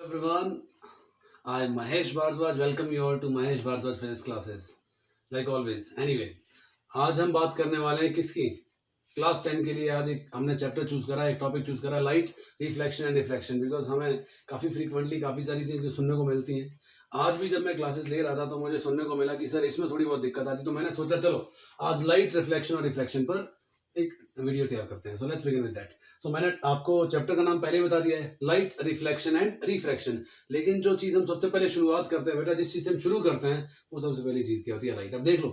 Everyone, I'm Mahesh Bhardwaj. Welcome you all to Mahesh Bhardwaj Physics classes. Like always. Anyway, आज हम बात करने वाले हैं किसकी? क्लास 10 के लिए आज एक हमने चैप्टर चूज करा है, एक टॉपिक चूज करा है, light reflection and refraction. Because हमें काफ़ी फ्रीक्वेंटली काफ़ी सारी चीज़ें सुनने को मिलती हैं। आज भी जब मैं क्लासेस ले रहा था तो मुझे सुनने को मिला कि सर इसमें थोड़ी बहुत दिक्कत आती, तो मैंने सोचा चलो आज लाइट रिफ्लेक्शन और रिफ्रैक्शन पर एक वीडियो तैयार करते हैं। So let's begin with that. So मैंने आपको चैप्टर का नाम पहले बता दिया है, लाइट रिफ्लेक्शन एंड रिफ्रैक्शन। लेकिन जो चीज़ हम सबसे पहले शुरुआत करते हैं बेटा, जिस चीज़ से हम शुरू करते हैं वो सबसे पहली चीज़ क्या होती है? लाइट। अब देख लो,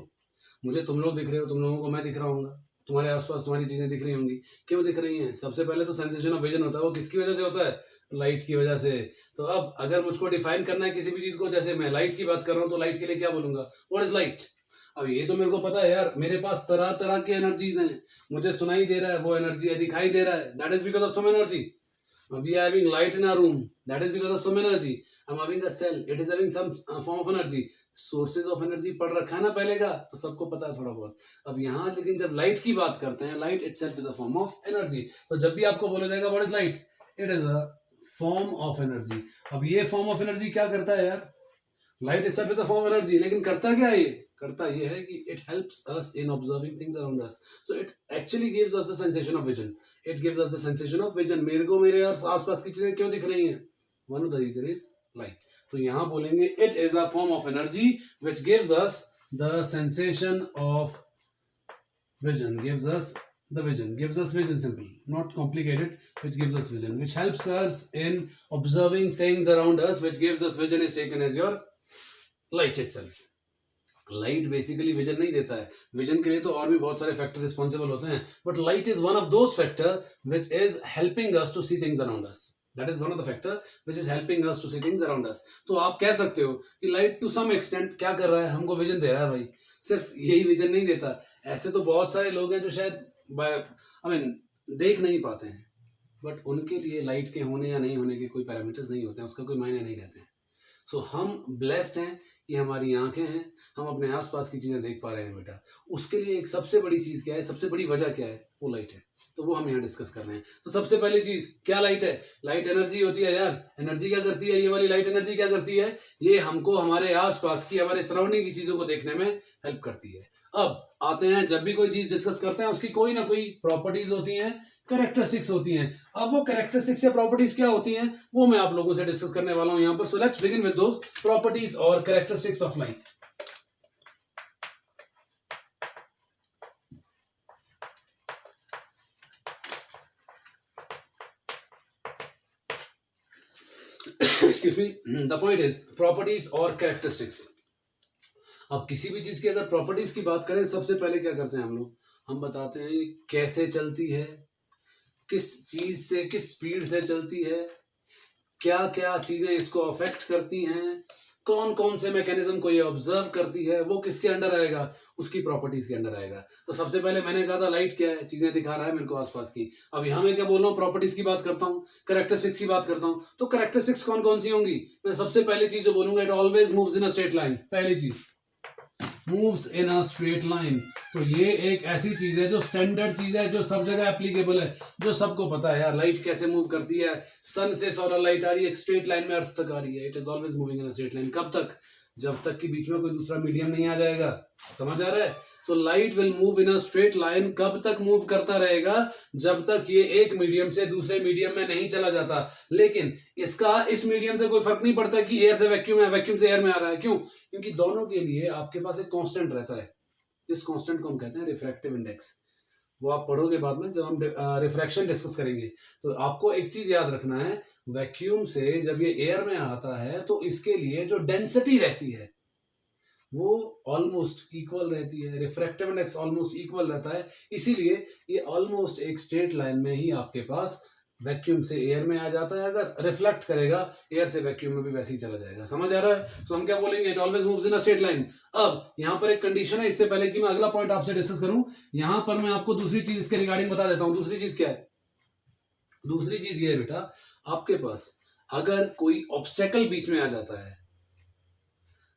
मुझे तुम लोग दिख रहे हो, तुम लोगों को मैं दिख रहा हूँ, तुम्हारे आसपास तुम्हारी चीज़ें दिख रही होंगी। क्यों दिख रही हैं? सबसे पहले तो सेंसेशन ऑफ विजन होता है, वो किसकी वजह से होता है? लाइट की वजह से। तो अब अगर मुझको डिफाइन करना है किसी भी चीज़ को, जैसे मैं लाइट की बात कर रहा हूँ तो लाइट के लिए क्या बोलूंगा? What is light? अब ये तो मेरे को पता है यार, मेरे पास तरह तरह की एनर्जीज हैं, मुझे सुनाई दे रहा है वो एनर्जी है, दिखाई दे रहा है, that is because of some energy. We are having light in our room, that is because of some energy. I'm having a cell, it is having some form of energy. Sources of energy पढ़ रखा है ना पहले का, तो सबको पता है थोड़ा बहुत। अब यहाँ लेकिन जब लाइट की बात करते हैं, light itself is a form of energy. तो जब भी आपको बोला जाएगा what is light, it is a form of energy. अब ये फॉर्म ऑफ एनर्जी क्या करता है यार? Light itself is a form of energy, लेकिन करता क्या है ये? करता ये है कि it helps us in observing things around us. So it actually gives us the sensation of vision. It gives us the sensation of vision. मेरे को मेरे आसपास की चीजें क्यों दिख रही हैं? One of the reason is light. तो यहां बोलेंगे it is a form of energy which gives us the sensation of vision, gives us the vision, gives us vision, simple, not complicated, which gives us vision, which helps us in observing things around us, which gives us vision is taken as your light itself. Light basically vision नहीं देता है, vision के लिए तो और भी बहुत सारे फैक्टर रिस्पॉन्सिबल होते हैं, but light is one of those factor which is helping us to see things around us. That is one of the factor which is helping us to see things around us. तो आप कह सकते हो कि light to some extent क्या कर रहा है? हमको विजन दे रहा है भाई। सिर्फ यही विजन नहीं देता, ऐसे तो बहुत सारे लोग हैं जो शायद आई मीन देख नहीं पाते हैं, बट उनके लिए लाइट के होने या नहीं होने के कोई पैरामीटर्स नहीं होते हैं, उसका कोई मायने नहीं रहते हैं। सो हम ब्लेस्ड हैं कि हमारी आंखें हैं, हम अपने आसपास की चीज़ें देख पा रहे हैं बेटा। उसके लिए एक सबसे बड़ी चीज़ क्या है, सबसे बड़ी वजह क्या है? वो लाइट है। तो वो हम यहाँ डिस्कस कर रहे हैं। तो सबसे पहली चीज़ क्या लाइट है? लाइट एनर्जी होती है यार। एनर्जी क्या करती है? ये वाली लाइट एनर्जी क्या करती है? ये हमको हमारे आसपास की, हमारे सराउंडिंग की चीज़ों को देखने में हेल्प करती है। अब आते हैं, जब भी कोई चीज़ डिस्कस करते हैं उसकी कोई ना कोई प्रॉपर्टीज होती हैं, कैरेक्टरिस्टिक्स होती हैं। अब वो कैरेक्टरिस्टिक्स या प्रॉपर्टीज क्या होती हैं वो मैं आप लोगों से डिस्कस करने वाला हूं यहां पर। So let's begin with those properties और characteristics of light. Excuse me, the point is properties और कैरेक्टरिस्टिक्स। अब किसी भी चीज की अगर प्रॉपर्टीज की बात करें, सबसे पहले क्या करते हैं हम लोग? हम बताते हैं कैसे चलती है, किस चीज से, किस स्पीड से चलती है, क्या क्या चीजें इसको अफेक्ट करती हैं, कौन कौन से मैकेनिज्म को ये ऑब्जर्व करती है, वो किसके अंडर आएगा? उसकी प्रॉपर्टीज के अंडर आएगा। तो सबसे पहले मैंने कहा था लाइट क्या है? चीजें दिखा रहा है मेरे को आसपास की। अब यहां मैं क्या बोल रहा हूँ? प्रॉपर्टीज की बात करता हूँ, कैरेक्टरिस्टिक्स की बात करता हूँ। तो कैरेक्टरिस्टिक्स कौन कौन सी होंगी? मैं सबसे पहली चीज जो बोलूंगा, it always moves in a straight line. पहली चीज, moves in a straight line. तो ये एक ऐसी चीज है जो स्टैंडर्ड चीज है, जो सब जगह एप्लीकेबल है, जो सबको पता है यार लाइट कैसे मूव करती है। सन से सोलर लाइट आ रही है, एक स्ट्रेट लाइन में अर्थ तक आ रही है। It is always moving in a straight line. कब तक? जब तक कि बीच में कोई दूसरा मीडियम नहीं आ जाएगा। समझ आ रहा है? So light will move in a straight line. कब तक मूव करता रहेगा? जब तक ये एक मीडियम से दूसरे मीडियम में नहीं चला जाता। लेकिन इसका इस मीडियम से कोई फर्क नहीं पड़ता कि एयर से वैक्यूम है, वैक्यूम से एयर में आ रहा है। क्यों? क्योंकि दोनों के लिए आपके पास एक कांस्टेंट रहता है। इस कांस्टेंट को हम कहते हैं रिफ्रैक्टिव इंडेक्स। वो आप पढ़ोगे बाद में जब हम रिफ्रैक्शन डिस्कस करेंगे। तो आपको एक चीज याद रखना है, वैक्यूम से जब ये एयर में आता है तो इसके लिए जो डेंसिटी रहती है वो ऑलमोस्ट इक्वल रहती है। रिफ्रैक्टिव इंडेक्स ऑलमोस्ट इक्वल रहता है, इसीलिए ये ऑलमोस्ट एक स्ट्रेट लाइन में ही आपके पास वैक्यूम से एयर में आ जाता है। अगर रिफ्लेक्ट करेगा एयर से वैक्यूम में भी वैसे ही चला जाएगा। समझ आ रहा है? तो हम क्या बोलेंगे? It always moves in a straight line. अब यहां पर एक कंडीशन है, इससे पहले कि मैं अगला पॉइंट आपसे डिस्कस करूं, यहां पर मैं आपको दूसरी चीज इसके रिगार्डिंग बता देता हूं। दूसरी चीज क्या है? दूसरी चीज ये है बेटा, आपके पास अगर कोई ऑब्स्टेकल बीच में आ जाता है,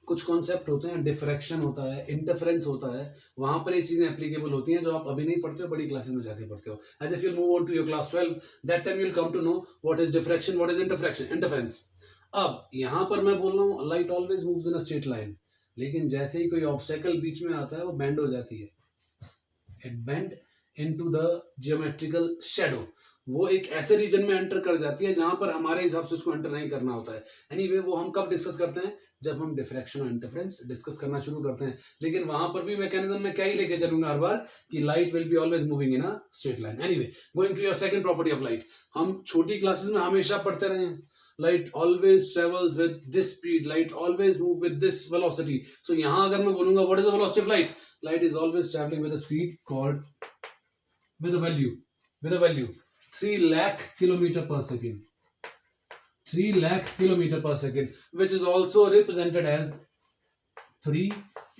कुछ कॉन्सेप्ट होते हैं, डिफ्रैक्शन होता है, इंटरफेरेंस होता है, वहां पर ये चीजें एप्लीकेबल होती हैं जो आप अभी नहीं पढ़ते हो, बड़ी क्लासेस में जाके पढ़ते हो। As if you move on to your class 12, that time you will come to know what is diffraction, what is interference. अब यहां पर मैं बोल रहा हूं light always moves in a straight line, लेकिन जैसे ही कोई ऑब्स्टेकल बीच में आता है वो बेंड हो जाती है, it bend into the geometrical shadow, वो एक ऐसे रीजन में एंटर कर जाती है जहां पर हमारे हिसाब से उसको एंटर नहीं करना होता है। एनीवे वो हम कब डिस्कस करते हैं, जब हम डिफ्रैक्शन और इंटरफेरेंस डिस्कस करना शुरू करते हैं। लेकिन वहां पर भी मैकेनिज्म में क्या ही लेके चलूंगा हर बार कि light will be always moving in a straight line. Anyway going to your second property of light, हम छोटी क्लासेस में हमेशा पढ़ते रहे हैं light always travels with this speed, light always move with this velocity. So यहां अगर मैं बोलूंगा what is the velocity of light, light is always traveling with a speed called with a value 3 lakh kilometer per second, 3 lakh kilometer per second, which is also represented as 3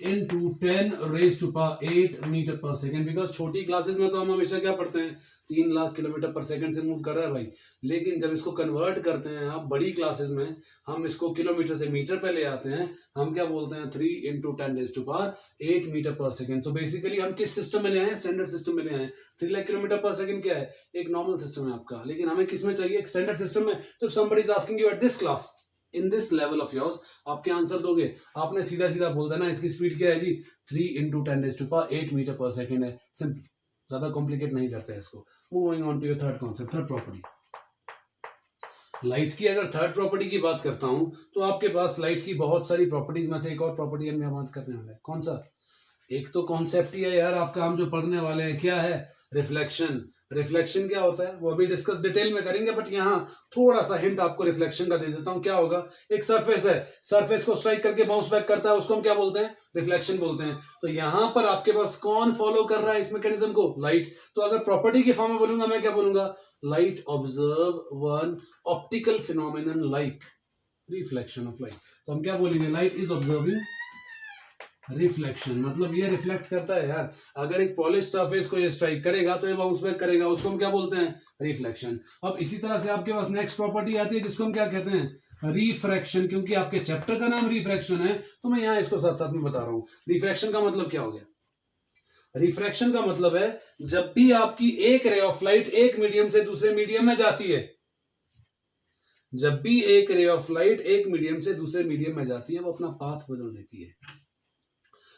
into 10 raised to power 8 मीटर पर second. Because छोटी classes में तो हम हमेशा क्या पढ़ते हैं 3 लाख किलोमीटर पर सेकेंड से मूव कर रहा है भाई, लेकिन जब इसको कन्वर्ट करते हैं आप बड़ी क्लासेस में, हम इसको किलोमीटर से मीटर पे ले आते हैं, हम क्या बोलते हैं 3 into 10 raised to power 8 मीटर पर सेकेंड। सो बेसिकली हम किस सिस्टम में ले आए हैं, स्टैंडर्ड सिस्टम में ले आए हैं। 3 लाख किलोमीटर पर सेकेंड क्या है, एक नॉर्मल सिस्टम है आपका, लेकिन हमें किस में चाहिए, एक स्टैंडर्ड सिस्टम में। तो somebody is asking you at this class in this level of yours, आप क्या आंसर दोगे, आपने सीधा सीधा बोल देना इसकी स्पीड क्या है जी 3 into 10 raised to power 8 मीटर पर सेकेंड है, सिंपल, ज्यादा कॉम्प्लिकेट नहीं करते हैं इसको। Moving on to your third concept, third property light की। अगर थर्ड प्रॉपर्टी की बात करता हूं तो आपके पास लाइट की बहुत सारी प्रॉपर्टीज में से एक और प्रॉपर्टी हम बात करने वाले हैं। कौन सा, एक तो कॉन्सेप्ट ही है यार आपका, हम जो पढ़ने वाले हैं क्या है, रिफ्लेक्शन। रिफ्लेक्शन क्या होता है वो अभी डिस्कस डिटेल में करेंगे, बट यहाँ थोड़ा सा हिंट आपको रिफ्लेक्शन का दे देता हूँ। क्या होगा, एक सरफेस है, सरफेस को स्ट्राइक करके बाउंस बैक करता है, उसको हम क्या बोलते हैं, रिफ्लेक्शन बोलते हैं। तो यहाँ पर आपके पास कौन फॉलो कर रहा है इस मैकेनिज्म को, लाइट। तो अगर प्रॉपर्टी के फॉर्म में बोलूंगा मैं क्या बोलूंगा, light observe one optical phenomenon like reflection of light. तो हम क्या बोलेंगे, लाइट इज ऑब्जर्विंग रिफ्लेक्शन, मतलब ये रिफ्लेक्ट करता है यार। अगर एक पॉलिश सरफेस को ये स्ट्राइक करेगा तो ये बाउंस बैक करेगा, उसको हम क्या बोलते हैं, रिफ्लेक्शन। अब इसी तरह से आपके पास नेक्स्ट प्रॉपर्टी आती है जिसको हम क्या कहते हैं, रिफ्रैक्शन। क्योंकि आपके चैप्टर का नाम रिफ्रैक्शन है तो मैं यहाँ इसको साथ साथ में बता रहा हूँ। रिफ्रैक्शन का मतलब क्या हो गया, रिफ्रैक्शन का मतलब है जब भी आपकी एक रे ऑफ लाइट एक मीडियम से दूसरे मीडियम में जाती है, जब भी एक रे ऑफ लाइट एक मीडियम से दूसरे मीडियम में जाती है, वो अपना पाथ बदल देती है,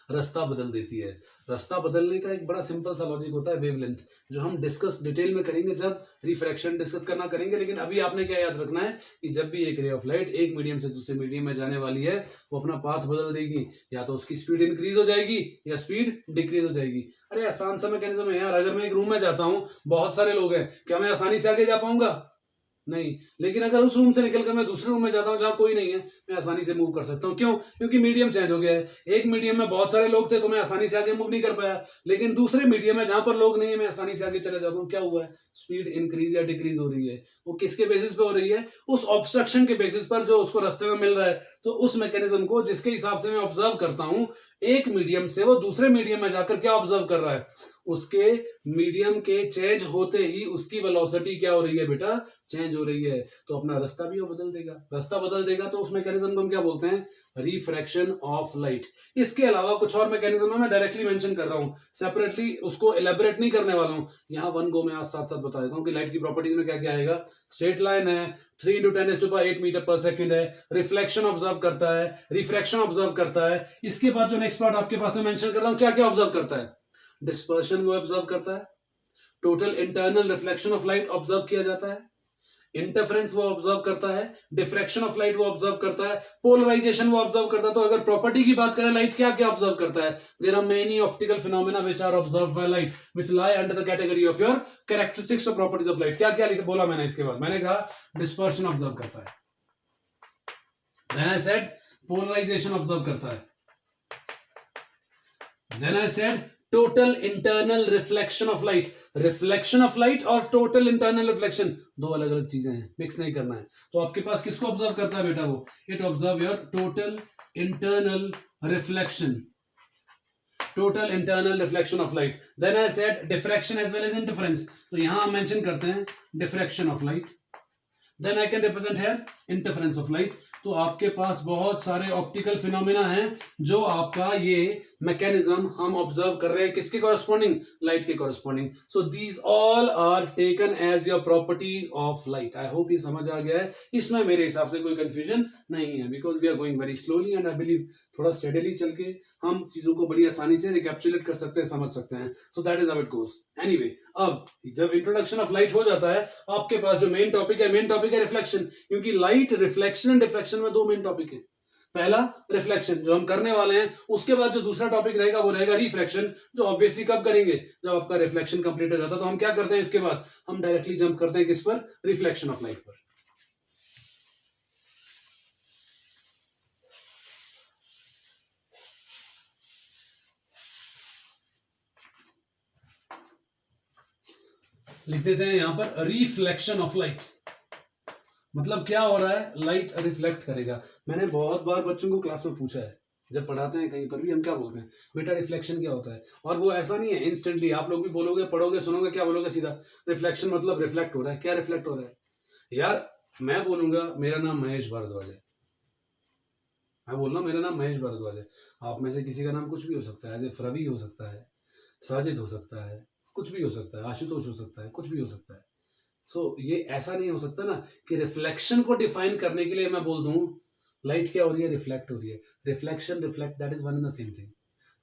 रास्ता बदल देती है। रास्ता बदलने का एक बड़ा सिंपल सा लॉजिक होता है वेवलेंथ, जो हम डिस्कस डिटेल में करेंगे जब रिफ्रैक्शन डिस्कस करना करेंगे। लेकिन अभी आपने क्या याद रखना है कि जब भी एक रे ऑफ लाइट एक मीडियम से दूसरे मीडियम में जाने वाली है, वो अपना पाथ बदल देगी, या तो उसकी स्पीड इंक्रीज हो जाएगी या स्पीड डिक्रीज हो जाएगी। अरे आसान सा मैकेनिज्म है यार। अगर मैं एक रूम में जाता हूँ, बहुत सारे लोग हैं, क्या मैं आसानी से आगे जा पाऊंगा, नहीं। लेकिन अगर उस रूम से निकलकर मैं दूसरे रूम में जाता हूं जहां कोई नहीं है, मैं आसानी से मूव कर सकता हूं। क्यों, क्योंकि मीडियम चेंज हो गया है। एक मीडियम में बहुत सारे लोग थे तो मैं आसानी से आगे मूव नहीं कर पाया, लेकिन दूसरे मीडियम में जहां पर लोग नहीं है मैं आसानी से आगे चले जाता हूं। क्या हुआ है, स्पीड इंक्रीज या डिक्रीज हो रही है। वो किसके बेसिस पे हो रही है, उस ऑब्स्ट्रक्शन के बेसिस पर जो उसको रास्ते में मिल रहा है। तो उस मैकेनिज्म को जिसके हिसाब से मैं ऑब्जर्व करता हूं, एक मीडियम से वो दूसरे मीडियम में जाकर क्या ऑब्जर्व कर रहा है, उसके मीडियम के चेंज होते ही उसकी वेलोसिटी क्या हो रही है बेटा, चेंज हो रही है। तो अपना रास्ता भी वो बदल देगा, रास्ता बदल देगा तो उस मैकेनिज्म को हम क्या बोलते हैं, रिफ्रैक्शन ऑफ लाइट। इसके अलावा कुछ और मैकेनिज्म है, मैं डायरेक्टली मेंशन कर रहा हूं, सेपरेटली उसको एलैबोरेट नहीं करने वाला हूं। यहां वन गो में आज साथ साथ बता देता हूं कि लाइट की प्रॉपर्टीज में क्या क्या आएगा। स्ट्रेट लाइन है, 3 into 10 raised to power 8 मीटर पर सेकेंड है, रिफ्लेक्शन ऑब्जर्व करता है, रिफ्रैक्शन ऑब्जर्व करता है। इसके बाद जो नेक्स्ट पार्ट आपके पास में मेंशन कर रहा हूं, क्या क्या ऑब्जर्व करता है, डिस्पर्शन वो ऑब्जर्व करता है, total internal reflection of light observe किया जाता है, इंटरफेरेंस वो ऑब्जर्व करता है, डिफ्रैक्शन ऑफ लाइट वो ऑब्जर्व करता है, पोलराइजेशन वो ऑब्जर्व करता है। तो अगर प्रॉपर्टी की बात करें, लाइट क्या क्या ऑब्जर्व करता है, there are many optical phenomena which are observed by light which lie under the category of your characteristics और प्रॉपर्टीज ऑफ लाइट। क्या क्या बोला मैंने इसके बाद, मैंने कहा डिस्पर्शन ऑब्जर्व करता है, then I said polarization observe करता है, then I said total internal reflection of light. Reflection of light और टोटल इंटरनल रिफ्लेक्शन दो अलग अलग चीजें हैं, मिक्स नहीं करना है। तो आपके पास किसको ऑब्जर्व करता है बेटा, वो it observe your total internal reflection, total internal reflection of light. Then I said diffraction as well as interference. तो यहां हम मेंशन करते हैं diffraction of light, then I can represent here interference of light. तो आपके पास बहुत सारे optical phenomena हैं जो आपका ये मैकेनिज्म हम ऑब्जर्व कर रहे हैं किसके कॉरस्पॉन्डिंग, लाइट के corresponding. So these all are taken as your property of light. I hope ये समझ आ गया है, इसमें मेरे हिसाब से कोई कंफ्यूजन नहीं है, because we are going very slowly and I believe थोड़ा स्टेडीली चल के हम चीजों को बड़ी आसानी से रिकैप्सुलेट कर सकते हैं, समझ सकते हैं। So that is how it goes. Anyway, अब जब इंट्रोडक्शन ऑफ लाइट हो जाता है, आपके पास जो मेन टॉपिक है रिफ्लेक्शन, क्योंकि लाइट, रिफ्लेक्शन एंड डिफ्लेक्शन में दो मेन टॉपिक है। पहला रिफ्लेक्शन जो हम करने वाले हैं, उसके बाद जो दूसरा टॉपिक रहेगा वो रहेगा रिफ्रैक्शन, जो ऑब्वियसली कब करेंगे, जब आपका रिफ्लेक्शन कंप्लीट हो जाता है। तो हम क्या करते हैं, इसके बाद हम डायरेक्टली जंप करते हैं किस पर, रिफ्लेक्शन ऑफ लाइट पर। लिख देते हैं यहां पर रिफ्लेक्शन ऑफ लाइट। मतलब क्या हो रहा है, लाइट रिफ्लेक्ट करेगा। मैंने बहुत बार बच्चों को क्लास में पूछा है, जब पढ़ाते हैं कहीं पर भी, हम क्या बोलते हैं, बेटा रिफ्लेक्शन क्या होता है। और वो ऐसा नहीं है इंस्टेंटली, आप लोग भी बोलोगे, पढ़ोगे, सुनोगे, क्या बोलोगे सीधा, रिफ्लेक्शन मतलब रिफ्लेक्ट हो रहा है। क्या रिफ्लेक्ट हो रहा है यार, मैं बोलूंगा मेरा नाम महेश भारद्वाज है, मैं बोल रहा हूँ मेरा नाम महेश भारद्वाज है, आप में से किसी का नाम कुछ भी हो सकता है, एज रवि हो सकता है, साजिद हो सकता है, कुछ भी हो सकता है, आशुतोष हो सकता है, कुछ भी हो सकता है। सो ये ऐसा नहीं हो सकता ना कि रिफ्लेक्शन को डिफाइन करने के लिए मैं बोल दूं लाइट क्या हो रही है, रिफ्लेक्ट हो रही है। Reflection, reflect, that is one and the same thing.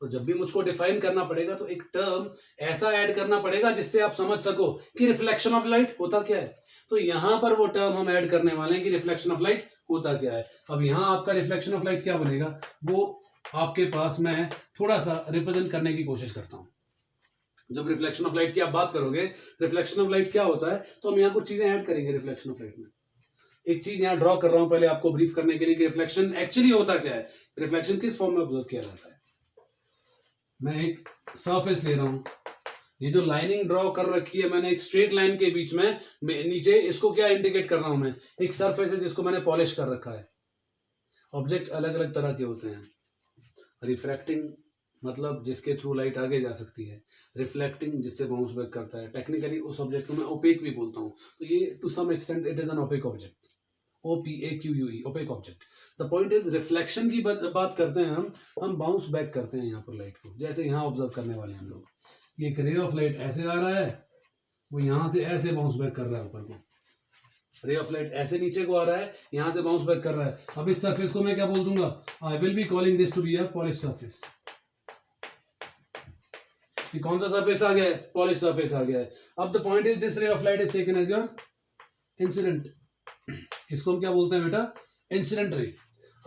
तो जब भी मुझको डिफाइन करना पड़ेगा तो एक टर्म ऐसा ऐड करना पड़ेगा जिससे आप समझ सको कि रिफ्लेक्शन ऑफ लाइट होता क्या है। तो यहां पर वो टर्म हम ऐड करने वाले हैं कि रिफ्लेक्शन ऑफ लाइट होता क्या है। अब यहां आपका रिफ्लेक्शन ऑफ लाइट क्या बनेगा, वो आपके पास मैं थोड़ा सा रिप्रेजेंट करने की कोशिश करता हूं। जब रिफ्लेक्शन ऑफ लाइट की आप बात करोगे, रिफ्लेक्शन ऑफ लाइट क्या होता है, तो हम यहाँ कुछ चीजें ऐड करेंगे रिफ्लेक्शन ऑफ लाइट में। एक चीज यहाँ ड्रॉ कर रहा हूं पहले आपको ब्रीफ करने के लिए कि रिफ्लेक्शन एक्चुअली होता क्या है, रिफ्लेक्शन किस फॉर्म में ऑब्जर्व किया जाता है। मैं एक सरफेस ले रहा हूं, ये जो लाइनिंग ड्रॉ कर रखी है मैंने एक स्ट्रेट लाइन के बीच में नीचे, इसको क्या इंडिकेट कर रहा हूं मैं, एक सरफेस है जिसको मैंने पॉलिश कर रखा है। ऑब्जेक्ट अलग अलग तरह के होते हैं। रिफ्रैक्टिंग मतलब जिसके थ्रू लाइट आगे जा सकती है, रिफ्लेक्टिंग जिससे बाउंस बैक करता है। टेक्निकली उस ऑब्जेक्ट को मैं ओपेक भी बोलता हूँ, तो ये to some extent it is an opaque object, OPAQUE, opaque object. The point is reflection की बात करते हैं हम बाउंस बैक करते हैं यहाँ पर लाइट को, जैसे यहाँ ऑब्जर्व करने वाले हैं हम लोग। ये एक रे ऑफ लाइट ऐसे आ रहा है, वो यहाँ से ऐसे बाउंस बैक कर रहा है ऊपर को, रे ऑफ लाइट ऐसे नीचे को आ रहा है, यहाँ से बाउंस बैक कर रहा है। अब इस सरफेस को मैं क्या बोल दूंगा, I will be calling this to be a polish surface. कौन सा सरफेस आ गया है, पॉलिश सरफेस आ गया है। अब the point is this ray of light is taken as your incident, इसको हम क्या बोलते हैं बेटा, इंसिडेंट रे।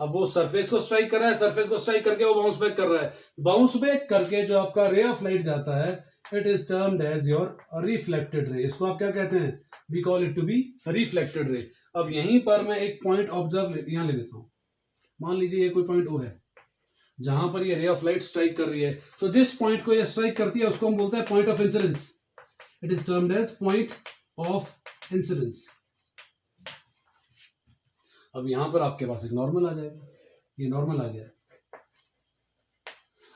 अब वो सरफेस को स्ट्राइक कर रहा है, सरफेस को स्ट्राइक करके वो बाउंस बैक कर रहा है, बाउंस बैक करके जो आपका रे ऑफ लाइट जाता है it is termed as your reflected ray. इसको आप क्या कहते हैं, we call it to be reflected ray. अब यहीं पर मैं एक पॉइंट ऑब्जर्व यहां ले लेता हूं, मान लीजिए ये कोई पॉइंट ओ है जहां पर ये रे ऑफ लाइट स्ट्राइक कर रही है। तो जिस पॉइंट को ये स्ट्राइक करती है उसको हम बोलते हैं point of incidence, it is termed as point of incidence. अब यहां पर आपके पास एक नॉर्मल आ जाएगा, ये नॉर्मल आ गया।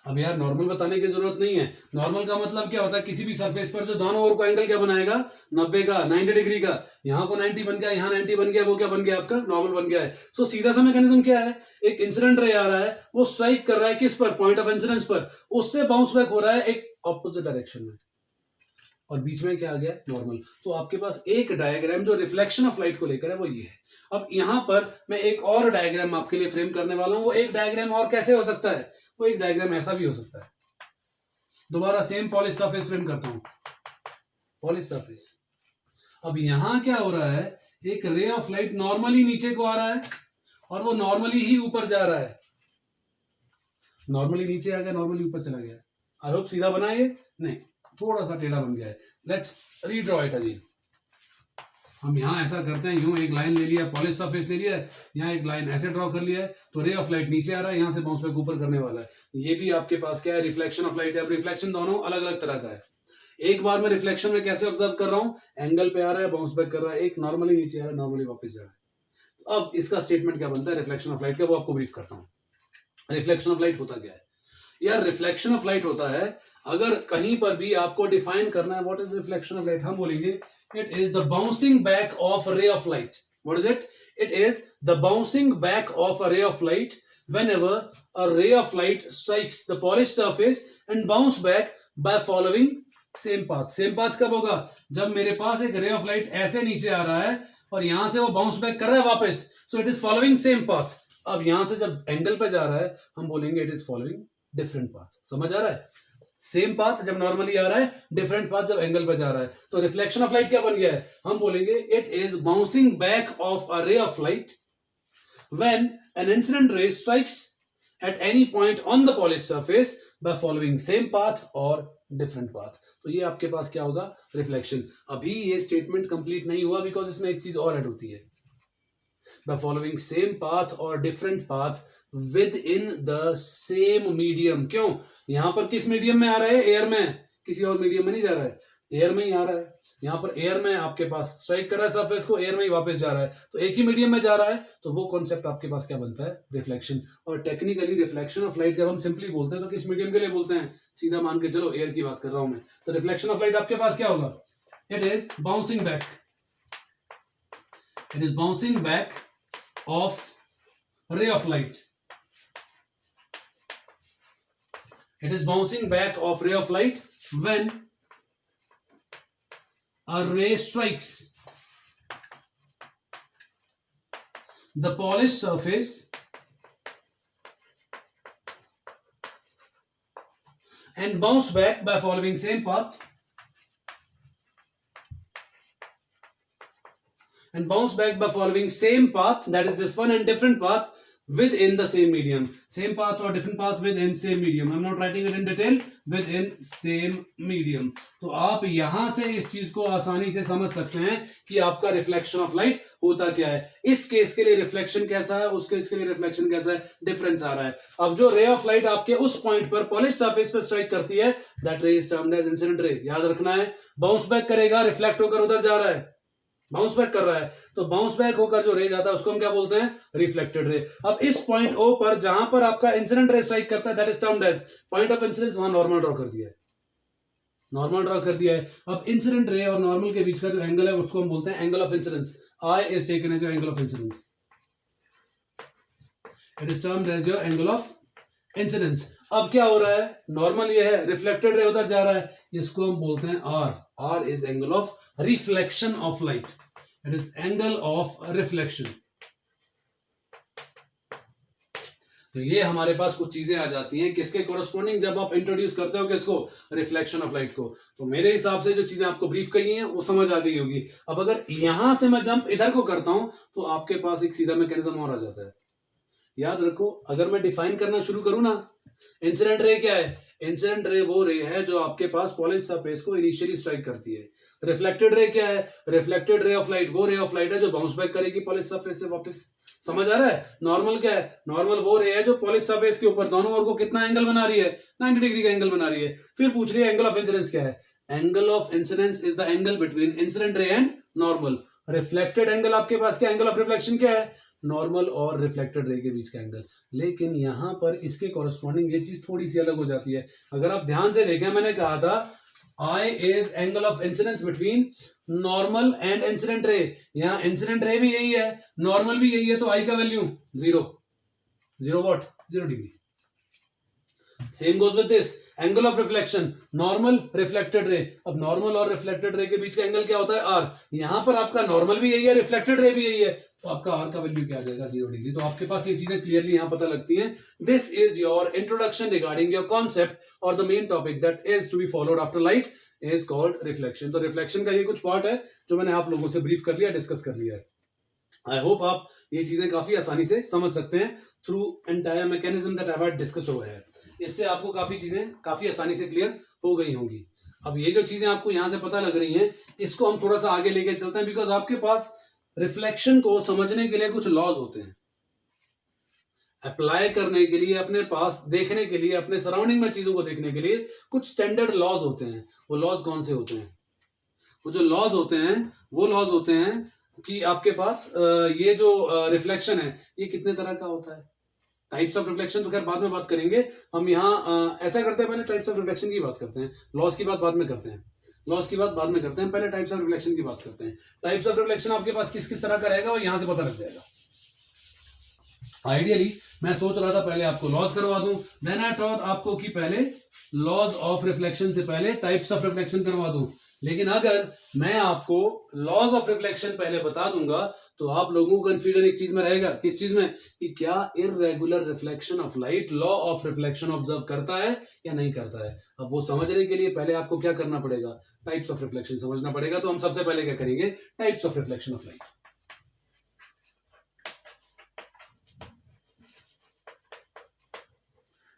अब यार नॉर्मल बताने की जरूरत नहीं है, नॉर्मल का मतलब क्या होता है, किसी भी सरफेस पर जो दोनों ओर को एंगल क्या बनाएगा, 90 का, 90 डिग्री का। यहां को 90 बन गया, यहां 90 बन गया, वो क्या बन गया आपका, नॉर्मल बन गया है। सो सीधा सा मैकेनिज्म क्या है, एक इंसिडेंट रे आ रहा है, वो स्ट्राइक कर रहा है किस पर, पॉइंट ऑफ इंसिडेंस पर, उससे बाउंस बैक हो रहा है एक ऑपोजिट डायरेक्शन में, और बीच में क्या आ गया, नॉर्मल। तो आपके पास एक डायग्राम जो रिफ्लेक्शन ऑफ लाइट को लेकर है वो ये है। अब यहां पर मैं एक और डायग्राम आपके लिए फ्रेम करने वाला हूं। वो एक डायग्राम और कैसे हो सकता है, वो एक डायग्राम ऐसा भी हो सकता है। दोबारा सेम पॉलिश सरफेस फ्रेम करता हूं, पॉलिश सरफेस। अब यहां क्या हो रहा है, एक रे ऑफ लाइट नॉर्मली नीचे को आ रहा है और वो नॉर्मली ही ऊपर जा रहा है, नॉर्मली नीचे आ गया, नॉर्मली ऊपर चला गया। आई होप सीधा बना ये, नहीं थोड़ा सा टेढ़ा बन गया है। Let's redraw it again. हम यहाँ ऐसा करते हैं, यूं एक लाइन ले लिया, पॉलिश सरफेस ले लिया, यहाँ एक लाइन ऐसे ड्रॉ कर लिया है, तो रे ऑफ लाइट नीचे आ रहा है, यहाँ से बाउंस बैक ऊपर करने वाला है। ये भी आपके पास क्या है, रिफ्लेक्शन ऑफ लाइट है। अब रिफ्लेक्शन दोनों अलग अलग तरह का है। एक बार मैं रिफ्लेक्शन में कैसे ऑब्जर्व कर रहा हूँ, एंगल पे आ रहा है, बाउंस बैक कर रहा है, एक नॉर्मली नीचे आ रहा है, नॉर्मली वापस जा रहा है। अब इसका स्टेटमेंट क्या बनता है रिफ्लेक्शन ऑफ लाइट का, वो आपको ब्रीफ करता हूँ। रिफ्लेक्शन ऑफ लाइट होता क्या है यार, रिफ्लेक्शन ऑफ लाइट होता है, अगर कहीं पर भी आपको डिफाइन करना है what is reflection of light, हम बोलेंगे it is the bouncing back of ray of light. What is it? It is the bouncing back of a ray of light whenever a ray of light strikes the polished surface and bounce back by following same path. Same path कब होगा? जब मेरे पास एक ray of light ऐसे नीचे आ रहा है और यहां से वो बाउंस बैक कर रहा है वापस, so it is following same path. अब यहां से जब एंगल पे जा रहा है हम बोलेंगे it is following different path. समझ आ रहा है? सेम पाथ जब नॉर्मली आ रहा है, डिफरेंट पाथ जब एंगल पे जा रहा है. तो रिफ्लेक्शन ऑफ लाइट क्या बन गया है? हम बोलेंगे it is bouncing back of a रे of light when an incident ray strikes at any point on the polish surface by following same path और डिफरेंट पाथ. तो ये आपके पास क्या होगा? रिफ्लेक्शन. अभी ये स्टेटमेंट कंप्लीट नहीं हुआ बिकॉज इसमें एक चीज और ऐड होती है. By following same path or different path within the same medium. क्यों? यहां पर किस मीडियम में आ रहा है? एयर में. किसी और मीडियम में नहीं जा रहा है, एयर में ही आ रहा है. यहां पर एयर में आपके पास स्ट्राइक कर रहा है सरफेस को, एयर में ही वापस जा रहा है, तो एक ही मीडियम में जा रहा है. तो वो कॉन्सेप्ट आपके पास क्या बनता है? रिफ्लेक्शन. और टेक्निकली रिफ्लेक्शन ऑफ लाइट जब हम सिंपली बोलते हैं तो किस मीडियम के लिए बोलते हैं? सीधा मान के चलो एयर की बात कर रहा हूं मैं. तो रिफ्लेक्शन ऑफ लाइट आपके पास क्या होगा? It is bouncing back. It is bouncing back of ray of light. It is bouncing back of ray of light when a ray strikes the polished surface and bounce back by following same path. And bounce back by following same path, that is this one, and different path within the same medium. Same path or different path within same medium. I'm not writing it in detail. Within same medium. तो आप यहां से इस चीज को आसानी से समझ सकते हैं कि आपका रिफ्लेक्शन ऑफ लाइट होता क्या है. इस केस के लिए रिफ्लेक्शन कैसा है, उस केस के लिए रिफ्लेक्शन कैसा है, डिफरेंस आ रहा है. अब जो रे ऑफ लाइट आपके उस पॉइंट पर पॉलिश सरफेस पर स्ट्राइक करती है, दैट रे is termed as incident ray. याद रखना है. बाउंस बैक करेगा, रिफ्लेक्ट होकर उधर जा रहा है, बाउंस बैक कर रहा है, तो बाउंस बैक होकर जो रे जाता है उसको हम क्या बोलते हैं? Reflected ray. अब इस पॉइंट ओ पर जहां पर आपका इंसिडेंट रे स्ट्राइक करता है, that is termed as point of incidence. वहां नॉर्मल ड्रॉ कर दिया है, नॉर्मल ड्रॉ कर दिया है. अब इंसिडेंट रे और नॉर्मल के बीच का जो एंगल है उसको हम बोलते हैं angle of incidence. I is taken as your angle of incidence. It is termed as your angle of incidence. अब क्या हो रहा है? नॉर्मल ये है, रिफ्लेक्टेड रे उधर जा रहा है, इसको हम बोलते हैं R. R is angle of reflection of light. It is angle of reflection. तो ये हमारे पास कुछ चीजें आ जाती हैं किसके कोरस्पॉन्डिंग, जब आप इंट्रोड्यूस करते हो किसको? रिफ्लेक्शन ऑफ लाइट को. तो मेरे हिसाब से जो चीजें आपको ब्रीफ कही हैं वो समझ आ गई होगी. अब अगर यहां से मैं जंप इधर को करता हूं तो आपके पास एक सीधा मैकेनिज्म और आ जाता है. याद रखो, अगर मैं डिफाइन करना शुरू करूं ना, इंसिडेंट रे क्या है? इंसिडेंट रे वो रे है जो आपके पास पॉलिश सरफेस को इनिशियली स्ट्राइक करती है. रिफ्लेक्टेड रे क्या है? रिफ्लेक्टेड रे ऑफ लाइट वो रे ऑफ लाइट है जो बाउंस बैक करेगी पॉलिश सरफेस से वापस. समझ आ रहा है? नॉर्मल क्या है? नॉर्मल वो रे है जो पॉलिश सरफेस के ऊपर दोनों ओर को कितना एंगल बना रही है? 90 डिग्री का एंगल बना रही है. फिर पूछ रही है एंगल ऑफ इंसिडेंस क्या है? Angle of incidence is the angle between incident ray and normal. Reflected angle आपके पास क्या? एंगल ऑफ रिफ्लेक्शन क्या है? नॉर्मल और रिफ्लेक्टेड रे के बीच का एंगल. लेकिन यहां पर इसके कॉरस्पॉन्डिंग ये चीज थोड़ी सी अलग हो जाती है. अगर आप ध्यान से देखें, मैंने कहा था I is angle of incidence between normal and incident ray. यहां इंसिडेंट रे भी यही है, नॉर्मल भी यही है, तो आई का value 0. 0 what? 0 degree. Same goes with this angle of reflection, normal reflected ray. अब नॉर्मल और रिफ्लेक्टेड रे के बीच का एंगल क्या होता है? आर. यहां पर आपका नॉर्मल भी यही है, रिफ्लेक्टेड रे भी यही है, तो आपका आर का वैल्यू क्या आ जाएगा? 0 डिग्री. तो आपके पास ये चीजें क्लियरली यहां पता लगती हैं. This is your introduction regarding your concept और the main topic that is to be followed after light is called reflection. तो रिफ्लेक्शन का ये कुछ पार्ट है जो मैंने आप लोगों से ब्रीफ कर लिया, डिस्कस कर लिया है. आई होप आप ये चीजें काफी आसानी से समझ सकते हैं through entire mechanism that I have discussed over here. इससे आपको काफी चीजें काफी आसानी से क्लियर हो गई होंगी. अब ये जो चीजें आपको यहां से पता लग रही हैं, इसको हम थोड़ा सा आगे लेके चलते हैं, बिकॉज आपके पास रिफ्लेक्शन को समझने के लिए कुछ लॉज होते हैं. अप्लाई करने के लिए, अपने पास देखने के लिए, अपने सराउंडिंग में चीजों को देखने के लिए कुछ स्टैंडर्ड लॉज होते हैं. वो लॉज कौन से होते हैं? वो जो लॉज होते हैं वो लॉज होते हैं कि आपके पास ये जो रिफ्लेक्शन है ये कितने तरह का होता है. टाइप्स ऑफ रिफ्लेक्शन तो खैर बाद में बात करेंगे. हम यहाँ ऐसा करते हैं, पहले टाइप्स ऑफ रिफ्लेक्शन की बात करते हैं, लॉज की बात बाद में करते हैं. लॉज की बात बाद में करते हैं, पहले टाइप्स ऑफ रिफ्लेक्शन की बात करते हैं। टाइप्स ऑफ रिफ्लेक्शन आपके पास किस किस तरह का रहेगा और यहां से पता लग जाएगा। आइडियली मैं सोच रहा था पहले आपको लॉज करवा दूं, देन आई थॉट आपको कि पहले लॉज ऑफ रिफ्लेक्शन से पहले टाइप्स ऑफ रिफ्लेक्शन करवा दूं। लेकिन अगर मैं आपको लॉज ऑफ रिफ्लेक्शन पहले बता दूंगा तो आप लोगों को कंफ्यूजन एक चीज में रहेगा, किस चीज में, कि क्या irregular reflection of light law of reflection observe करता है या नहीं करता है। अब वो समझने के लिए पहले आपको क्या करना पड़ेगा, टाइप्स ऑफ रिफ्लेक्शन समझना पड़ेगा। तो हम सबसे पहले क्या करेंगे, types of reflection of light.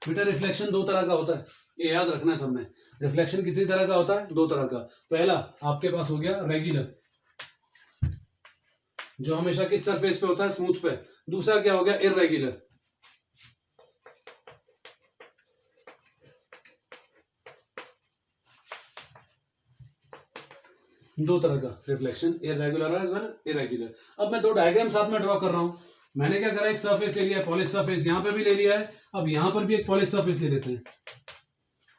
बेटा रिफ्लेक्शन दो तरह का होता है, ये याद रखना है सबने। रिफ्लेक्शन कितनी तरह का होता है, दो तरह का। पहला आपके पास हो गया रेगुलर, जो हमेशा किस सरफेस पे होता है, स्मूथ पे। दूसरा क्या हो गया, इररेगुलर। दो तरह का reflection, irregular as well irregular. अब मैं दो डायग्राम साथ में ड्रॉ कर रहा हूं। मैंने क्या करा, एक सरफेस ले लिया है, पॉलिश सरफेस, यहां पे भी ले लिया है। अब यहां पर भी एक पॉलिश सरफेस ले लेते हैं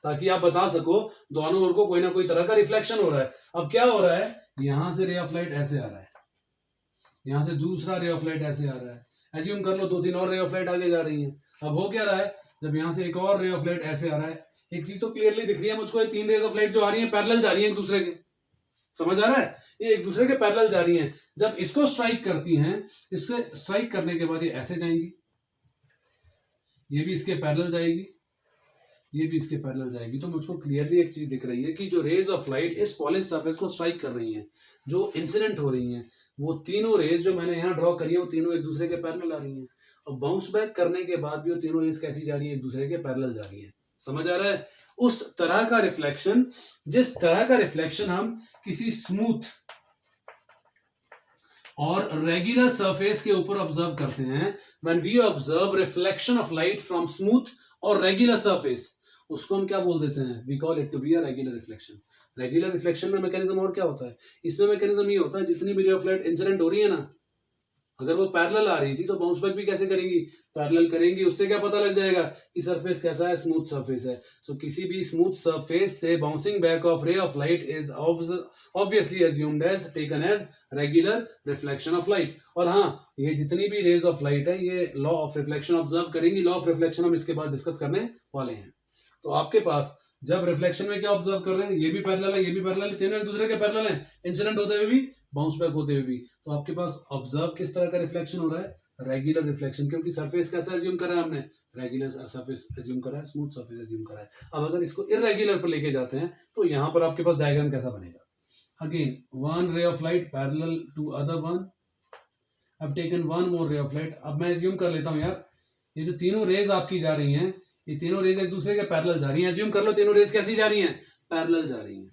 ताकि आप बता सको दोनों ओर को कोई ना कोई तरह का रिफ्लेक्शन हो रहा है। अब क्या हो रहा है, यहां से रे ऑफ लाइट ऐसे आ रहा है, यहां से दूसरा रे ऑफ लाइट ऐसे आ रहा है। एज्यूम कर लो 2-3 और रे ऑफ लाइट आगे जा रही हैं। अब हो क्या रहा है, जब यहां से एक और रे ऑफ लाइट ऐसे आ रहा है, एक चीज तो क्लियरली दिख रही है मुझको, ये 3 रेज ऑफ लाइट जो आ रही है पैरेलल जा रही है एक दूसरे के, समझ आ रहा है, ये एक दूसरे के पैरेलल जा रही हैं। जब इसको स्ट्राइक करती हैं, इसको स्ट्राइक करने के बाद ये ऐसे जाएंगी, ये भी इसके पैरेलल जाएगी, ये भी इसके पैरेलल जाएगी। तो मुझको क्लियरली एक चीज दिख रही है कि जो रेज ऑफ लाइट इस पॉलिश सरफेस को स्ट्राइक कर रही हैं, जो इंसिडेंट हो रही हैं, वो तीनों रेज जो मैंने यहाँ ड्रॉ करी है वो तीनों एक दूसरे के पैरेलल आ रही हैं। और बाउंस बैक करने के बाद भी वो तीनों रेज कैसी जा रही है, एक दूसरे के पैरेलल जा रही है। समझ आ रहा है, उस तरह का रिफ्लेक्शन, जिस तरह का रिफ्लेक्शन हम किसी स्मूथ और रेगुलर सरफेस के ऊपर ऑब्जर्व करते हैं, when we observe reflection of light from smooth और रेगुलर सरफेस, उसको हम क्या बोल देते हैं, we call it to be a regular reflection. Regular reflection में मैकेनिज्म और क्या होता है, इसमें मैकेनिज्म ये होता है, जितनी भी रे ऑफ लाइट इंसिडेंट हो रही है ना, अगर वो पैरेलल आ रही थी तो बाउंस बैक भी कैसे करेंगी, पैरेलल करेंगी। उससे क्या पता लग जाएगा कि सरफेस कैसा है, स्मूथ सरफेस है। सो किसी भी स्मूथ सरफेस से bouncing back of ray of light is obviously assumed as, taken as regular reflection of light. और हाँ, ये जितनी भी रेज ऑफ लाइट है ये लॉ ऑफ रिफ्लेक्शन ऑब्जर्व करेंगी। लॉ ऑफ रिफ्लेक्शन हम इसके बाद डिस्कस करने वाले हैं। तो आपके पास जब रिफ्लेक्शन में क्या ऑब्जर्व कर रहे हैं, ये भी पैरेलल है, ये भी पैरेलल है, तीनों एक दूसरे के पैरेलल हैं, इंसिडेंट होते हुए भी, बाउंस बैक होते हुए भी। तो आपके पास ऑब्जर्व किस तरह का रिफ्लेक्शन हो रहा है, रेगुलर रिफ्लेक्शन, क्योंकि सरफेस कैसा एज्यूम करा है हमने, रेगुलर सरफेस एज्यूम करा है, स्मूथ सरफेस एज्यूम करा है। अब अगर इसको इररेगुलर पर लेके जाते हैं तो यहां पर आपके पास डायग्राम कैसा बनेगा, again one ray of light parallel to other one, I've taken one more ray of light। अब मैं एज्यूम कर लेता हूं यार, ये जो तीनों रेज आपकी जा रही हैं, ये तीनों रेज एक दूसरे के पैरेलल जा रही हैं। एज्यूम कर लो तीनों रेज कैसी जा रही हैं, पैरेलल जा रही हैं।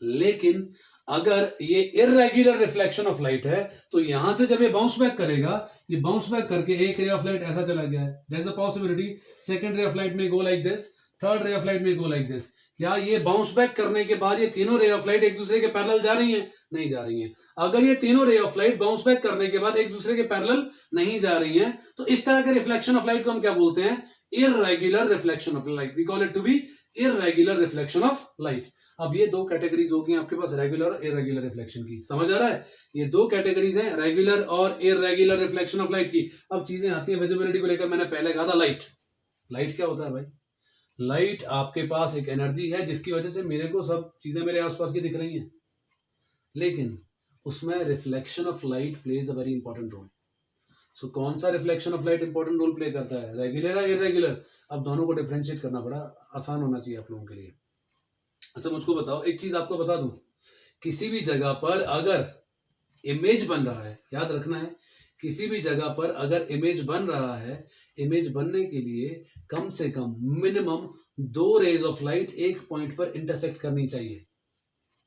लेकिन अगर ये इररेगुलर रिफ्लेक्शन ऑफ लाइट है तो यहां से जब ये बाउंस बैक करेगा, ये बाउंस बैक करके एक रे ऑफ लाइट ऐसा चला गया है, there is a possibility second ray of light may go like this, third ray of light may go like this. क्या ये बाउंस बैक करने के बाद ये तीनों रे ऑफ लाइट एक दूसरे के पैरेलल जा रही हैं, नहीं जा रही हैं। अगर ये तीनों रे ऑफ लाइट बाउंस बैक करने के बाद एक दूसरे के पैरेलल नहीं जा रही हैं, तो इस तरह के रिफ्लेक्शन ऑफ लाइट को हम क्या बोलते हैं, irregular reflection of light. We call it to be irregular reflection of light. अब ये दो कैटेगरीज होगी आपके पास, रेगुलर और इररेगुलर रिफ्लेक्शन की। समझ आ रहा है, ये दो कैटेगरीज हैं, रेगुलर और इररेगुलर रिफ्लेक्शन ऑफ लाइट की। अब चीजें आती है विजिबिलिटी को लेकर। मैंने पहले कहा था लाइट, लाइट क्या होता है भाई, लाइट आपके पास एक एनर्जी है जिसकी वजह से मेरे को सब चीजें मेरे आसपास की दिख रही हैं, लेकिन उसमें reflection of light plays a very important role. So कौन सा reflection of light important role play करता है, रेगुलर या इररेगुलर। अब दोनों को डिफरेंशिएट करना बड़ा आसान होना चाहिए आप लोगों के लिए। अच्छा मुझको बताओ, एक चीज आपको बता दूं, किसी भी जगह पर अगर इमेज बन रहा है, याद रखना है, किसी भी जगह पर अगर इमेज बन रहा है, इमेज बनने के लिए कम से कम मिनिमम 2 रेज ऑफ लाइट एक पॉइंट पर इंटरसेक्ट करनी चाहिए।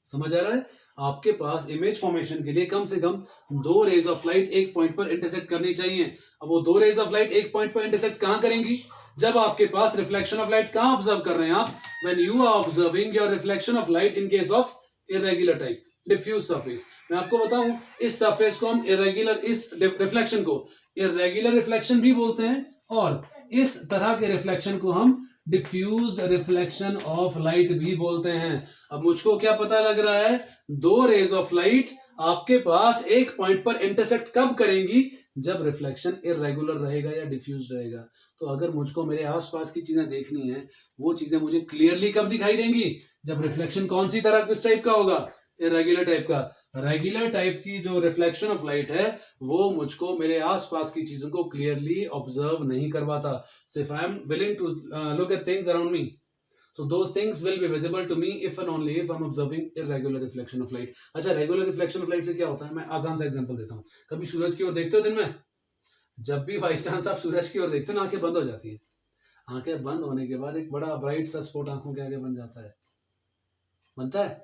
समझ आ रहा है, आपके पास इमेज फॉर्मेशन के लिए कम से कम 2 रेज ऑफ लाइट एक पॉइंट पर इंटरसेक्ट करनी चाहिए। अब वो 2 रेज ऑफ लाइट एक पॉइंट पर इंटरसेक्ट कहां करेंगी, जब आपके पास रिफ्लेक्शन ऑफ लाइट कहां ऑब्जर्व कर रहे हैं आप, when you are observing your reflection of light in case of irregular type diffuse surface. मैं आपको बताऊं, इस सरफेस को हम इररेगुलर, इस रिफ्लेक्शन को इररेगुलर रिफ्लेक्शन भी बोलते हैं और इस तरह के रिफ्लेक्शन को हम डिफ्यूज्ड रिफ्लेक्शन ऑफ लाइट भी बोलते हैं। अब मुझको क्या पता लग रहा है, दो रेज ऑफ लाइट आपके पास एक पॉइंट पर इंटरसेक्ट कब करेंगी, जब रिफ्लेक्शन इरेगुलर रहेगा या डिफ्यूज्ड रहेगा। तो अगर मुझको मेरे आसपास की चीजें देखनी है, वो चीजें मुझे क्लियरली कब दिखाई देंगी, जब रिफ्लेक्शन कौन सी तरह किस टाइप का होगा, इरेगुलर टाइप का। रेगुलर टाइप की जो रिफ्लेक्शन ऑफ लाइट है वो मुझको मेरे आसपास की चीजों को क्लियरली ऑब्जर्व नहीं करवाता। So if I am willing to look at things around me, so those things will be visible to me if and only if I'm observing irregular reflection of light। अच्छा, regular reflection of light से क्या होता है, मैं आसान सा example देता हूँ। कभी सूरज की ओर देखते हो दिन में, जब भी बाई चांस आप सूरज की ओर देखते हो ना, आंखें बंद हो जाती है। आंखें बंद होने के बाद एक बड़ा ब्राइट सा स्पॉट आंखों के आगे बन जाता है, बनता है।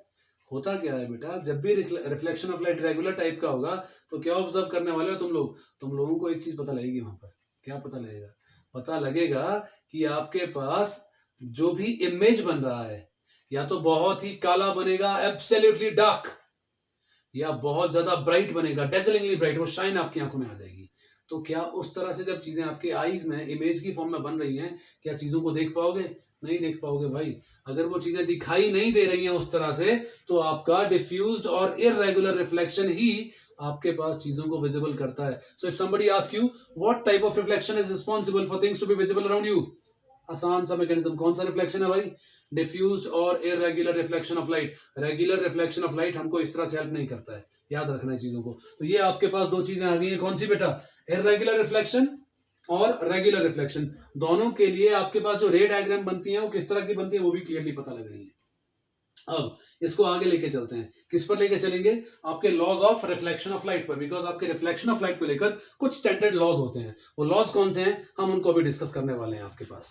होता क्या है बेटा, जब भी reflection of light regular type का होगा तो क्या ऑब्जर्व करने वाले हो तुम लोग, तुम लोगों को एक चीज पता लगेगी वहां पर। क्या पता लगेगा, पता लगेगा कि आपके पास जो भी इमेज बन रहा है या तो बहुत ही काला बनेगा, एब्सोल्युटली डार्क, या बहुत ज्यादा ब्राइट बनेगा, डेजलिंगली ब्राइट, वो शाइन आपकी आंखों में आ जाएगी। तो क्या उस तरह से जब चीजें आपके आईज में इमेज की फॉर्म में बन रही हैं, क्या चीजों को देख पाओगे, नहीं देख पाओगे भाई। अगर वो चीजें दिखाई नहीं दे रही हैं उस तरह से, तो आपका डिफ्यूज्ड और इररेगुलर रिफ्लेक्शन ही आपके पास चीजों को विजिबल करता है। So if somebody ask you what type of reflection is responsible for things to be visible around you, आसान सा मैकेनिज्म, कौन सा रिफ्लेक्शन है भाई, डिफ्यूज्ड और irregular reflection of light. Regular reflection of light हमको इस तरह से हेल्प नहीं करता है, याद रखना है चीजों को। तो ये आपके पास दो चीजें आ गई हैं, कौन सी बेटा, इररेगुलर रिफ्लेक्शन और रेगुलर रिफ्लेक्शन। दोनों के लिए आपके पास जो रे डायग्राम बनती है वो किस तरह की बनती है वो भी क्लियरली पता लग रही है। अब इसको आगे लेके चलते हैं, किस पर लेके चलेंगे, आपके laws of reflection of light पर, बिकॉज आपके रिफ्लेक्शन ऑफ लाइट को लेकर कुछ स्टैंडर्ड लॉज होते हैं। वो लॉज कौन से हैं, हम उनको भी डिस्कस करने वाले हैं आपके पास।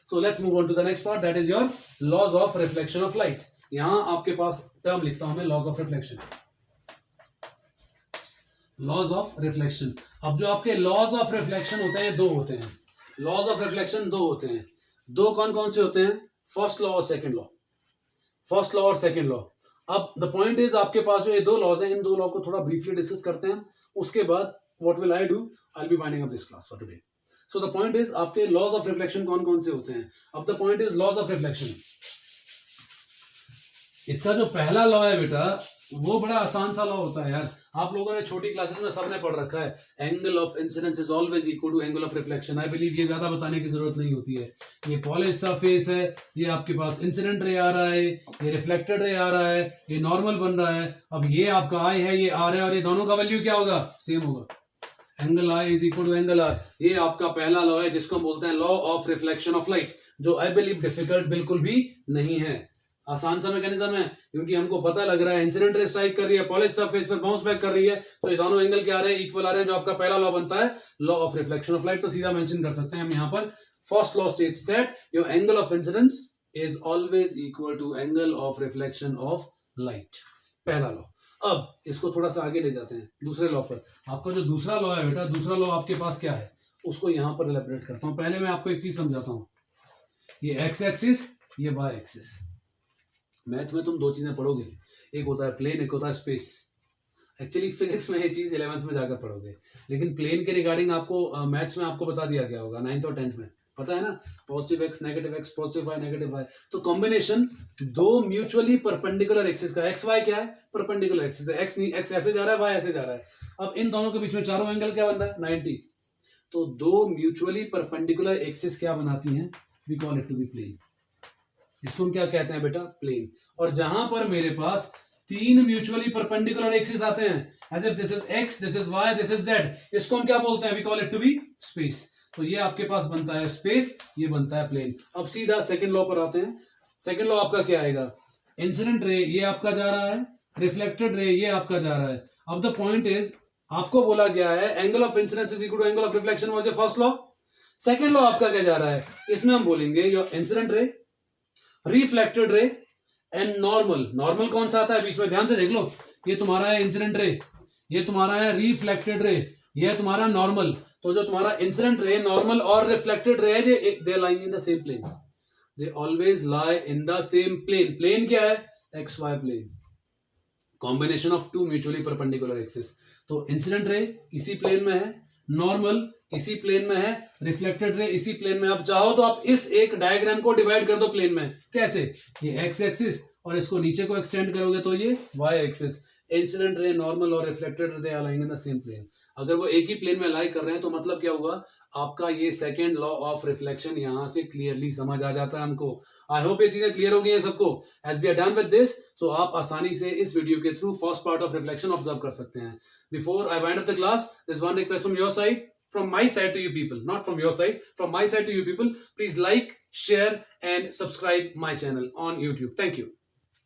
So let's move on to the next part, that is your laws of reflection of light. यहां आपके पास टर्म लिखता हूं मैं, laws of reflection, laws of reflection. अब जो आपके लॉज ऑफ रिफ्लेक्शन होते हैं दो होते हैं, लॉज ऑफ रिफ्लेक्शन दो होते हैं। दो कौन कौन से होते हैं, फर्स्ट लॉ और सेकंड लॉ, फर्स्ट लॉ और सेकंड लॉ। अब द पॉइंट इज आपके पास जो ये दो लॉज हैं, इन दो लॉ को थोड़ा ब्रीफली डिस्कस करते हैं, उसके बाद what will I do, I will be winding up this class for today. So the point is आपके लॉज ऑफ रिफ्लेक्शन कौन कौन से होते हैं। अब the point is laws of reflection, इसका जो पहला लॉ है बेटा वो बड़ा आसान सा लॉ होता है यार, आप लोगों ने छोटी क्लासेस में सबने पढ़ रखा है, angle of incidence is always equal to angle of reflection. I believe ये ज्यादा बताने की जरूरत नहीं होती है। ये पॉलिश सरफेस है, ये आपके पास इंसिडेंट रे आ रहा है, ये रिफ्लेक्टेड रे आ रहा है, ये नॉर्मल बन रहा है। अब ये आपका आई है, ये आर है, और ये दोनों का वैल्यू क्या होगा, सेम होगा, angle I is equal to angle R. ये आपका पहला लॉ है जिसको हम बोलते हैं law of reflection of light, जो आई बिलीव डिफिकल्ट बिल्कुल भी नहीं है, आसान सा मैकेनिज्म है, क्योंकि हमको पता लग रहा है इंसिडेंट रे स्ट्राइक कर रही है, पॉलिश सरफेस पर बाउंस बैक कर रही है, तो ये दोनों एंगल क्या आ रहे हैं, इक्वल आ रहे हैं, जो आपका पहला लॉ बनता है law of reflection of light. तो सीधा मेंशन कर सकते हैं हम यहाँ पर, first law states that your angle of incidence is always equal to angle of reflection of light, पहला लॉ। अब इसको थोड़ा सा आगे ले जाते हैं दूसरे लॉ पर। आपका जो दूसरा लॉ है बेटा, दूसरा लॉ आपके पास क्या है, उसको यहां पर एलैबोरेट करता हूं। पहले मैं आपको एक चीज समझाता हूं, ये एक्स एक्सिस, ये वाई एक्सिस। मैथ में तुम दो चीजें पढ़ोगे, एक होता है प्लेन, एक होता है स्पेस। एक्चुअली फिजिक्स में ये चीज 11th में जाकर पढ़ोगे, लेकिन प्लेन के रिगार्डिंग आपको मैथ्स में आपको बता दिया गया होगा 9th और 10th में, पता है ना, positive X negative X, positive Y negative Y. तो कॉम्बिनेशन दो म्यूचुअली परपेंडिकुलर एक्सिस का, एक्स वाई क्या है, परपेंडिकुलर एक्सिस है, एक्स ऐसे जा रहा है, वाई ऐसे जा रहा है। अब इन दोनों के बीच में चारों एंगल क्या बन रहा है, 90। तो दो म्यूचुअली परपेंडिकुलर एक्सिस क्या बनाती हैं, we call it to be plane. इसको हम क्या कहते हैं बेटा, प्लेन। और जहां पर मेरे पास तीन म्यूचुअली परपेंडिकुलर एक्सिस आते हैं, as if this is X, this is Y, this is Z, इसको हम क्या बोलते हैं, we call it to be space. तो ये आपके पास बनता है स्पेस, ये बनता है प्लेन। अब सीधा सेकंड लॉ पर आते हैं। सेकंड लॉ आपका क्या आएगा, इंसिडेंट रे ये आपका जा रहा है, रिफ्लेक्टेड रे ये आपका जा रहा है। अब द पॉइंट इज आपको बोला गया है angle of incidence is equal to angle of reflection, was a first law. Second law आपका क्या जा रहा है, इसमें हम बोलेंगे your incident ray, reflected ray and normal. Normal कौन सा आता है बीच में, ध्यान से देख लो, ये तुम्हारा है इंसिडेंट रे, ये तुम्हारा है रिफ्लेक्टेड रे, ये है तुम्हारा नॉर्मल। तो जो तुम्हारा इंसिडेंट रे, नॉर्मल और रिफ्लेक्टेड रे है, they lying in the same plane, they always lie in the same plane. Plane क्या है, x y plane, combination of two mutually perpendicular axis. तो इंसिडेंट रे इसी plane में है, normal इसी plane में है, रिफ्लेक्टेड रे इसी प्लेन में। आप चाहो तो आप इस एक डायग्राम को डिवाइड कर दो प्लेन में। कैसे? ये एक्स एक्सिस और इसको नीचे को एक्सटेंड करोगे तो ये y axis. Incident ray, normal और reflected ray are lying in the same plane. अगर वो एक ही प्लेन में लाई कर रहे हैं तो मतलब क्या हुआ, आपका ये सेकेंड लॉ ऑफ रिफ्लेक्शन यहां से क्लियरली समझ आ जाता है हमको। आई होप ये चीजें क्लियर हो गई हैं सबको। As we are done with this, so आप आसानी से इस वीडियो के through first part of reflection observe कर सकते हैं। Before I wind up the class, this one request from your side, from my side to you people, not from your side, from my side to you people, please like, share and subscribe my channel on YouTube. Thank you.